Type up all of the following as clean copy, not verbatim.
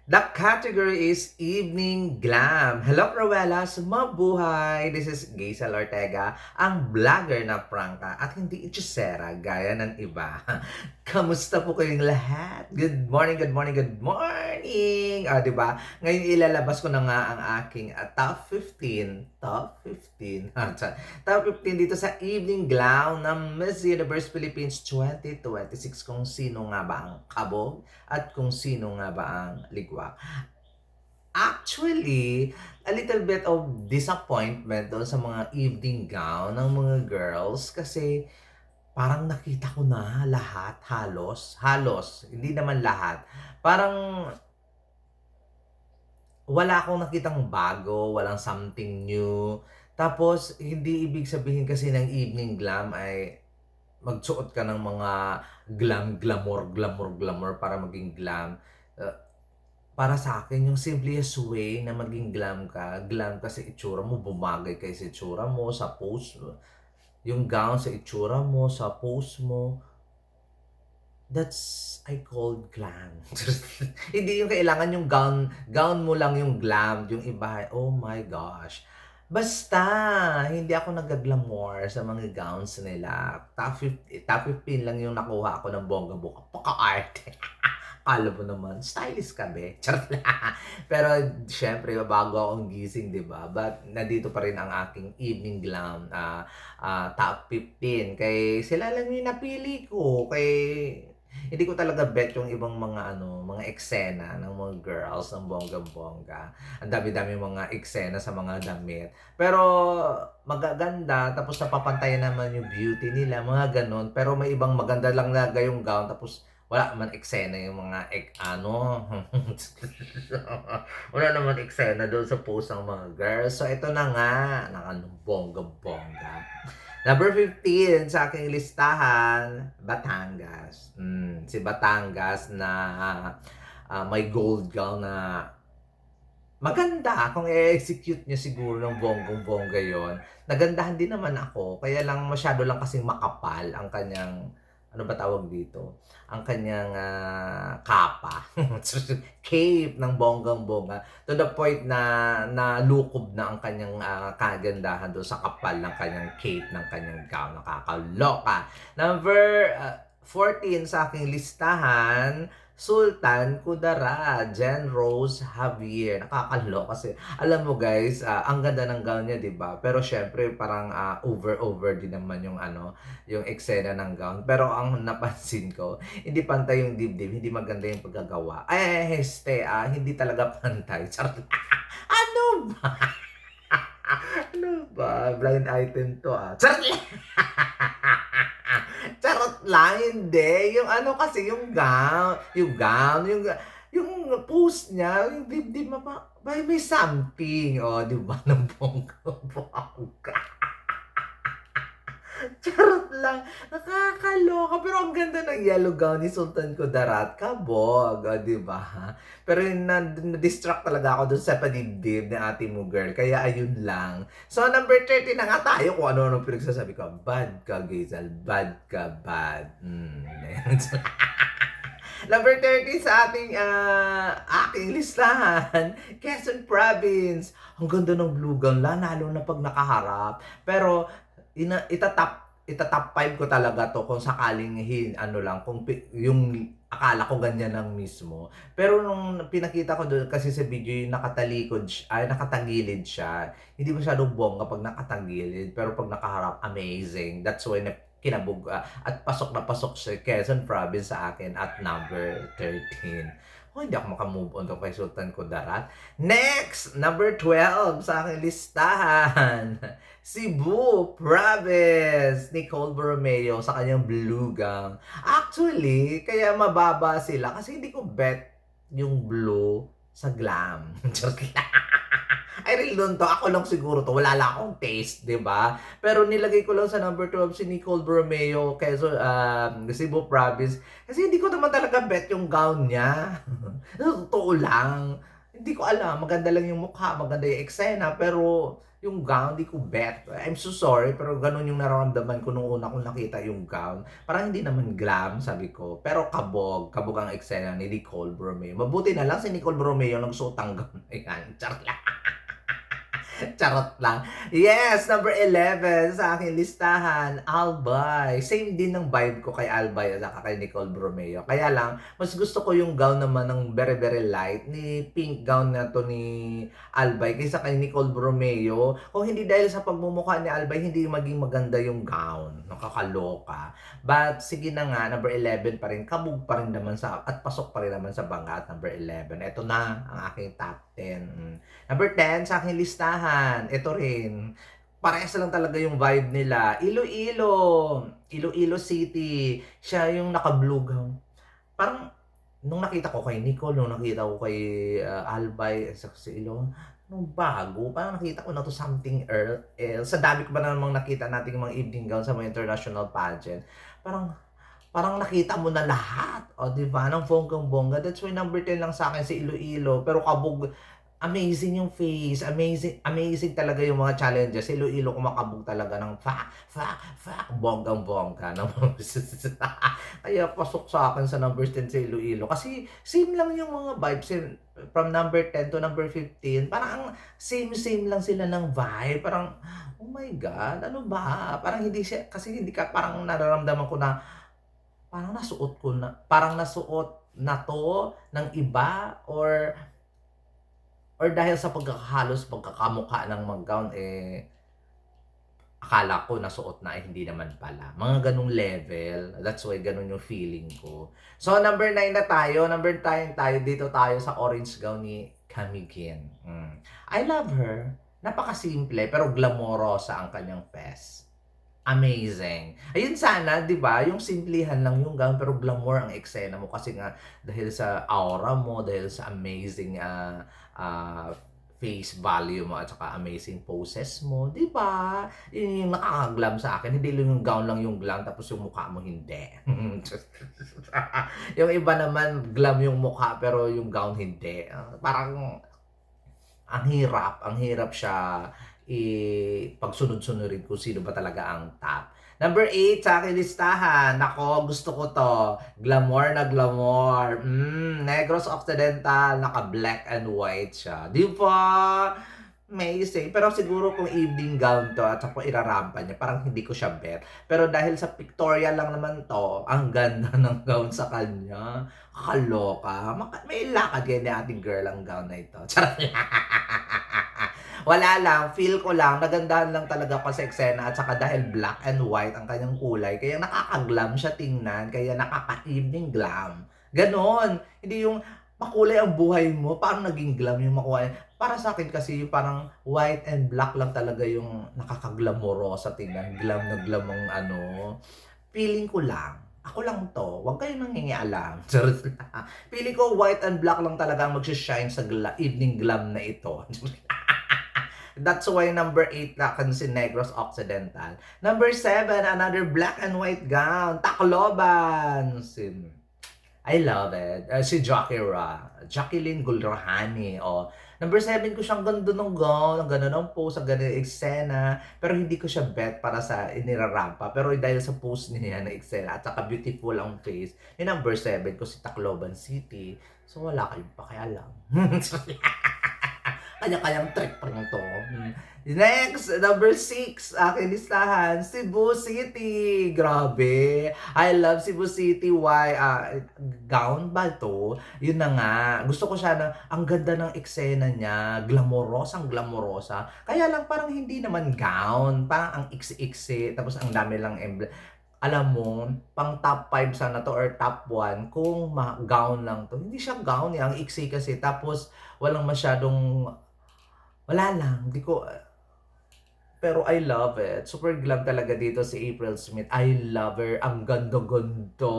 The category is Evening Glam. Hello, Provelas! Mabuhay! This is Gaisel Ortega, ang vlogger na prangka at hindi itchusera gaya ng iba. Kamusta po kayong lahat? Good morning, good morning, good morning! Diba? Ngayon ilalabas ko na nga ang aking top 15. Top 15? Top 15 dito sa Evening Glam ng Miss Universe Philippines 2026 kung sino nga ba ang kabog at kung sino nga ba ang ligwak. Actually, a little bit of disappointment doon sa mga evening gown ng mga girls kasi parang nakita ko na lahat, halos, hindi naman lahat. Parang wala akong nakitang bago, walang something new. Tapos, hindi ibig sabihin kasi ng evening glam ay magsuot ka ng mga glamour para maging glam. Uh, para sa akin, yung simplest way na maging glam ka sa itsura mo, bumagay kay sa itsura mo, sa pose mo, yung gown sa itsura mo, sa pose mo, that's I called glam. Hindi yung kailangan yung gown mo lang yung glam, yung iba, oh my gosh. Basta, hindi ako nag-glamour sa mga gowns nila. Top 15 lang yung nakuha ako ng bonggang-buka. Paka-arte. Akala mo naman, stylist ka be. Charot lang. Pero, syempre, bago akong gising, di ba? But, nandito pa rin ang aking evening glam, top 15. Kay, sila lang yung napili ko. Kay, hindi ko talaga bet yung ibang mga eksena ng mga girls ng bonggang-bongga. Ang dami-dami mga eksena sa mga damit. Pero magaganda, tapos napapantayan naman yung beauty nila, mga ganon. Pero may ibang maganda lang na yung gown, tapos wala naman eksena yung mga wala naman eksena doon sa post ng mga girls. So ito na nga, bongga-bongga. Number 15 sa aking listahan, Batangas. Si Batangas na may gold gown na maganda kung i-execute niya siguro ng bonggong-bongga yon. Nagandahan din naman ako, kaya lang masyado lang kasing makapal ang kanyang ano ba tawag dito? Ang kanyang kapa. Cape ng bonggang-bongga. To the point na nalukob na ang kanyang kagandahan doon sa kapal ng kanyang cape ng kanyang gown. Nakakaloka. Number 14 sa aking listahan, Sultan Kudarat, Jen Rose Javier. Nakakaloka kasi alam mo guys, ang ganda ng gown niya, 'di ba? Pero syempre parang over din naman yung eksena ng gown. Pero ang napansin ko, hindi pantay yung dibdib, hindi maganda yung pagkagawa. Hindi talaga pantay. Charot. Ano ba? Ano ba? Blind item to Charot. Charot lang, hindi. Yung kasi, yung post niya, yung dibdib may something, di ba, ng bongga. Charot lang, nakakaloka. Pero ang ganda ng yellow gown ni Sultan Kudarat, kabog, di ba? Pero na-distract talaga ako dun sa padibdib ni ate mo, girl. Kaya ayun lang. So, number 30 na nga tayo kung ano-ano pinagsasabi ko. Bad ka, Gazel. Bad ka, bad. Number 30 sa aking listahan, Quezon Province. Ang ganda ng blue gown, lalo na pag nakaharap. Pero, itatop 5 ko talaga to kung sakaling yung akala ko ganyan lang mismo. Pero nung pinakita ko doon kasi sa video yung nakatagilid siya. Hindi masyadong bongga pag nakatagilid, pero pag nakaharap, amazing. That's why kinabog at pasok na pasok si Quezon Province sa akin at number 13. Hindi ako makamove on to kay Sultan Kudarat. Next, number 12 sa aking listahan. Cebu Province, Nicole Borromeo sa kanyang blue gown. Actually, kaya mababa sila kasi hindi ko bet yung blue sa glam. I really don't to. Ako lang siguro to. Wala lang akong taste, di ba? Pero nilagay ko lang sa number 12 si Nicole Borromeo, Cebu Province. Kasi hindi ko naman talaga bet yung gown niya. Totoo lang. Hindi ko alam. Maganda lang yung mukha, maganda yung eksena, pero yung gown, di ko bet. I'm so sorry, pero ganun yung nararamdaman ko nung una kong nakita yung gown. Parang hindi naman glam, sabi ko. Pero kabog ang eksena ni Nicole Bromeo. Mabuti na lang si Nicole Bromeo nagsuot ang gown na yan. Charot lang. Charot lang. Yes, number 11 sa aking listahan, Albay. Same din ng vibe ko kay Albay at saka kay Nicole Bromeo. Kaya lang, mas gusto ko yung gown naman ng very very light, ni pink gown na to ni Albay kaysa kay Nicole Bromeo. Kung hindi dahil sa pagmumukha ni Albay, hindi maging maganda yung gown. Nakakaloka. But sige na nga, number 11 pa rin. Kabog pa rin naman sa, at pasok pa rin naman sa banga at number 11. Ito na ang aking top 10. Number 10 sa aking listahan, ito rin. Parehas lang talaga yung vibe nila. Iloilo. Iloilo City. Siya yung naka-blue gown. Parang, nung nakita ko kay Nicole, nung nakita ko kay Albay, sa Ilo, nung bago, parang nakita ko na to something else. Sa dami ko ba namang nakita natin yung mga evening gown sa mga international pageant. Parang nakita mo na lahat. O, di ba? Ng bonggang-bongga. That's why number 10 lang sa akin si Iloilo. Pero kabog, amazing yung face, amazing talaga yung mga challenges. Si Iloilo kumakabog talaga ng bonggang-bongga. Kaya pasok sa akin sa number 10 si Iloilo. Kasi same lang yung mga vibes from number 10 to number 15. Parang same lang sila ng vibe. Parang, oh my God, ano ba? Parang hindi siya, kasi hindi ka, parang nararamdaman ko na, parang nasuot na to ng iba, or dahil sa pagkakamukha ng mga gown, akala ko nasuot na, hindi naman pala. Mga ganung level. That's why ganun yung feeling ko. So, number 9 na tayo. Number 9 tayo. Dito tayo sa orange gown ni Camiguin. I love her. Napakasimple, pero glamorosa ang kanyang fest. Amazing. Ayun sana, 'di ba? Yung simplihan lang yung gown pero glamour ang eksena mo kasi nga dahil sa aura mo, dahil sa amazing face value mo at saka amazing poses mo, 'di ba? Yun yung nakaka-glam sa akin. Hindi lang yung gown lang yung glam tapos yung mukha mo hindi. Yung iba naman glam yung mukha pero yung gown hindi. Parang ang hirap siya pagsunod-sunurin kung sino ba talaga ang top. Number 8 sa aking listahan. Nako, gusto ko to. Glamour na glamour. Negros Occidental. Naka-black and white siya. Di ba? Amazing. Pero siguro kung evening gown to at saka irarampa niya, parang hindi ko siya bet. Pero dahil sa pictorial lang naman to, ang ganda ng gown sa kanya. Kakaloka. May lakad kaya ni ating girl ang gown na ito. Charot lang. Wala lang, feel ko lang, nagandahan lang talaga ako sa eksena at saka dahil black and white ang kanyang kulay, kaya nakaka-glam siya tingnan, kaya nakaka-evening glam. Ganon. Hindi yung makulay ang buhay mo, parang naging glam yung makuha. Para sa akin kasi parang white and black lang talaga yung nakaka-glamorosa tingnan. Glam na glam ang ano. Feeling ko lang. Ako lang to. Huwag kayong nangingialam. Feeling ko white and black lang talaga ang mag-shine sa evening glam na ito. That's why number 8 na kan si Negros Occidental. Number 7, another black and white gown. Tacloban. I love it. Si Jacqueline Gulrahani. Number 7 ko siyang ganda ng gown, ang ganda ng pose, ang ganda ng eksena. Pero hindi ko siya bet para sa inirarampa. Pero dahil sa pose niya na eksena at saka beautiful ang face, yung number 7 ko si Tacloban City. So wala kayong pakialam. Kanya-kanyang trick pa rin to. Next, number 6, aking listahan, Cebu City. Grabe. I love Cebu City. Why? Gown ba to? Yun na nga. Gusto ko siya na, ang ganda ng eksena niya. Glamorosang glamorosa. Kaya lang parang hindi naman gown. Parang ang iksi-iksi. Tapos ang dami lang emblem. Alam mo, pang top 5 sana to or top 1 kung gown lang to. Hindi siya gown, ang iksi kasi. Tapos walang masyadong, wala lang, hindi ko, pero I love it. Super glam talaga dito si April Smith. I love her. Ang ganda-ganda.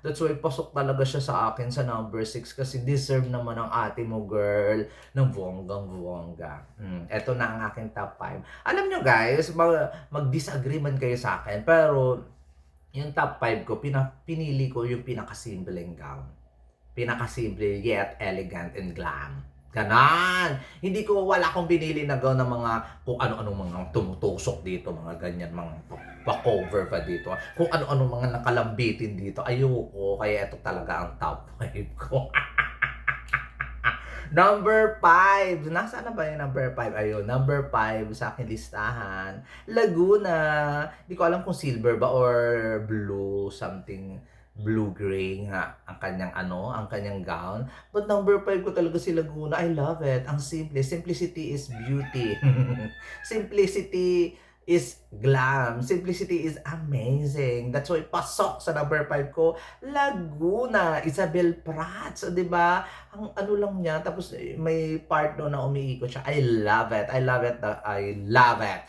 That's why pasok talaga siya sa akin sa number 6 kasi deserve naman ang ate mo, girl, ng bonggang-bongga. Ito na ang aking top 5. Alam nyo guys, mag-disagree man kayo sa akin, pero yung top 5 ko, pinili ko yung pinakasimpleng gown. Pinakasimple yet elegant and glam. Ganon. Hindi ko, wala akong binili na gown ng mga kung ano-anong mga tumutusok dito, mga ganyan, mga pa-cover pa dito. Kung ano-anong mga nakalambitin dito. Ayoko. Kaya ito talaga ang top 5 ko. Number 5. Nasaan na ba yung number 5? Ayun, number 5 sa aking listahan. Laguna. Hindi ko alam kung silver ba or blue, something blue-gray nga ang kanyang ang kanyang gown. But number 5 ko talaga si Laguna. I love it. Ang simple. Simplicity is beauty. Simplicity is glam. Simplicity is amazing. That's why pasok sa number 5 ko, Laguna, Isabel Prats. O, diba? Ang ano lang niya, tapos may part doon na umiikot siya. I love it. I love it. I love it.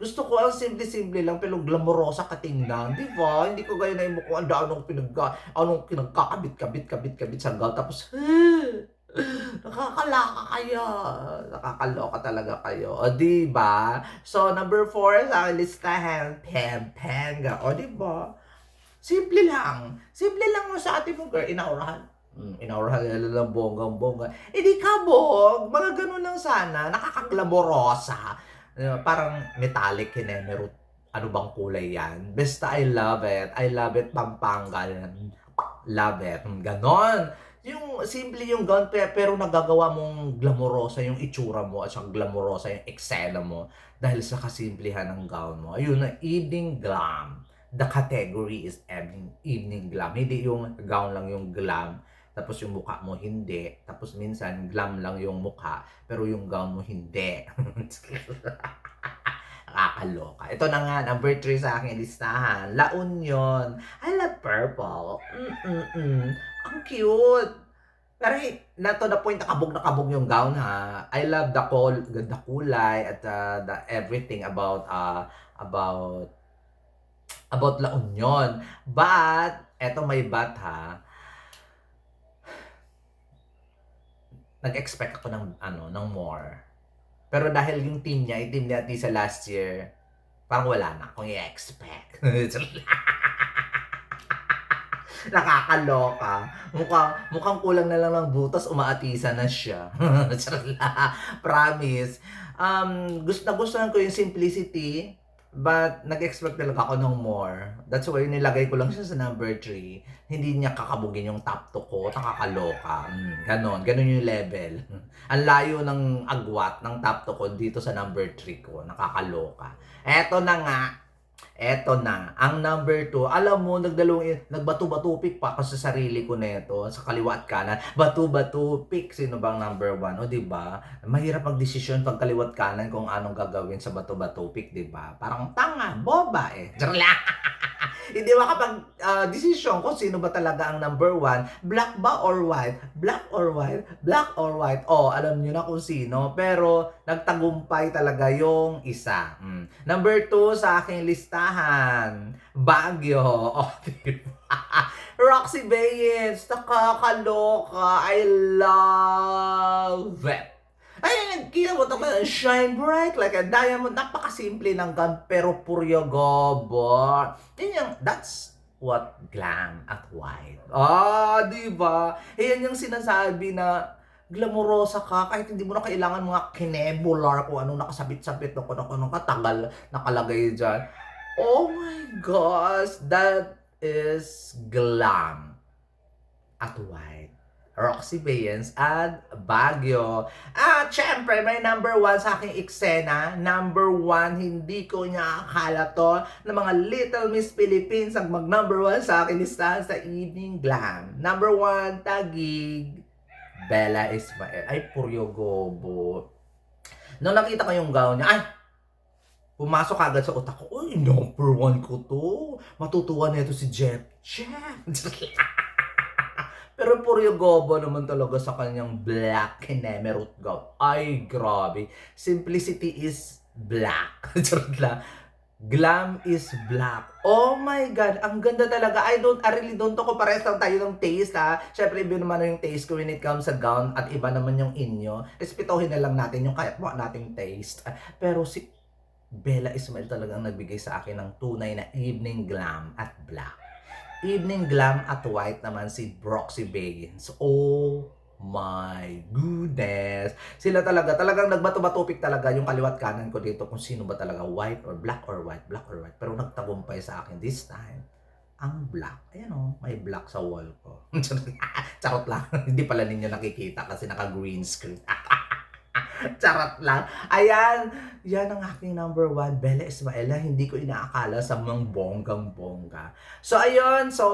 Gusto ko ang simple-simple lang pero glamorosa katingnan. Di ba? Hindi ko gaya na yung mukhang anong kinagkakabit-kabit sa gown. Tapos, nakakaloka kayo. Nakakaloka talaga kayo. O, diba? So, number 4 sa aking listahan, Pampanga. O, diba? Simple lang. Simple lang mo sa ating mong girl. Inaurahan. Inaurahan nila ng bonggang-bongga. Eh di kabog. Mga ganun lang sana. Nakakaglamorosa. Parang metallic kinemerut. Ano bang kulay yan? Basta I love it. I love it. Pampanga. Love it. Ganon. Yung simple yung gown pero nagagawa mong glamorosa yung itsura mo at saka glamorosa yung eksena mo dahil sa kasimplihan ng gown mo. Ayun na, evening glam. The category is evening glam. Hindi yung gown lang yung glam, tapos yung mukha mo hindi. Tapos minsan glam lang yung mukha, pero yung gown mo hindi. Nakakaloka. Ito na nga, number 3 sa aking listahan. La Union. I love purple. Ang cute. Pero not to the point na kabog yung gown ha. I love the kulay at the everything about La Union. But, eto may but ha. Nag-expect ako ng more. Pero dahil yung team niya sa last year, parang wala na akong i-expect. Nakakaloka. Mukhang kulang na lang ng butas, umaatisa na siya. Promise. Gusto ko yung simplicity, but nag-expect talaga ako ng more. That's why nilagay ko lang siya sa number 3. Hindi niya kakabugin yung top 2 ko. Nakakaloka. Ganon yung level. Ang layo ng agwat ng top 2 ko dito sa number 3 ko. Nakakaloka. Eto na, ang number 2, alam mo, nagbato-bato-pick pa ako sa sarili ko nito, sa kaliwa at kanan. Bato-bato-pick, sino bang number 1? O, diba? Mahirap magdesisyon pag kaliwa at kanan kung anong gagawin sa bato-bato-pick, diba? Parang tanga, boba eh. Hindi makapag-desisyon kung sino ba talaga ang number 1, black ba or white? Black or white? Black or white? Oh, alam nyo na kung sino. Pero, nagtagumpay talaga yung isa. Number 2 sa aking listahan, Baguio. Oh, diba? Roxy Bayes, nakakaloka. I love it. Ay, kita mo naman, shine bright like a diamond. Napakasimple ng gown, pero puryo gobo. That's what glam at white. Diba? Yan yung sinasabi na glamorosa ka kahit hindi mo na kailangan mga kinebular kung anong nakasabit-sabit o kung anong katagal nakalagay dyan. Oh my gosh, that is glam at white. Roxy Bayes at Baguio. At syempre, may number 1 sa aking eksena. Number 1, hindi ko niya akala to na mga Little Miss Philippines ang mag-number 1 sa akin listahan sa evening glam. Number 1, Taguig, Bella Ismael. Ay, puryo gobo. Nung nakita ko yung gown niya, ay, pumasok agad sa utak ko, uy, number 1 ko to. Matutuwa na ito si Jeff. Pero puryo gobo naman talaga sa kanyang black kinemerut gown. Ay, grabe. Simplicity is black. Glam is black. Oh my God, ang ganda talaga. I really don't ako pares lang tayo ng taste ha. Syempre, iba naman yung taste ko when it comes sa gown at iba naman yung inyo. Respetuhin na lang natin yung kaya po nating taste. Pero si Bella Ismael talagang nagbigay sa akin ng tunay na evening glam at black. Evening glam at white naman si Roxy Bayes. Oh my my goodness. Sila talagang nagbato-batupik talaga yung kaliwat kanan ko dito kung sino ba talaga, white or black or white, black or white. Pero nagtagumpay sa akin this time, ang black. Ayan o, may black sa wall ko. Charot lang. Hindi pala ninyo nakikita kasi naka-green screen. Charot lang. Ayan, yan ang aking number 1, Bella Ismaela. Hindi ko inaakala sa mga bonggang-bongga. So, ayun. So,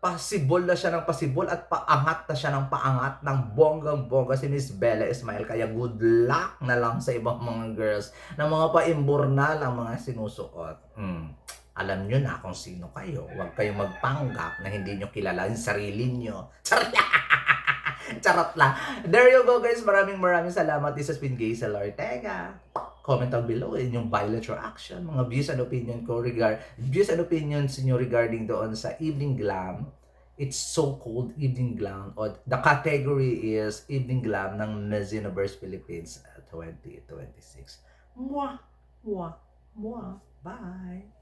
pasibol na siya ng pasibol at paangat na siya ng paangat ng bonggang-bongga si Miss Bella Ismael. Kaya good luck na lang sa ibang mga girls na mga paimburnal ang mga sinusuot. Alam nyo na kung sino kayo. Huwag kayong magpanggap na hindi nyo kilala yung sarili nyo. Charot! Charot lang. There you go, guys. Maraming salamat. This has been Gazel Ortega. Comment down below yung violet reaction, mga views and opinion ko views and opinions niyo regarding doon sa evening glam. It's so called evening glam, or the category is evening glam ng Miss Universe Philippines 2026. Mwah, mwah, mwah. Bye.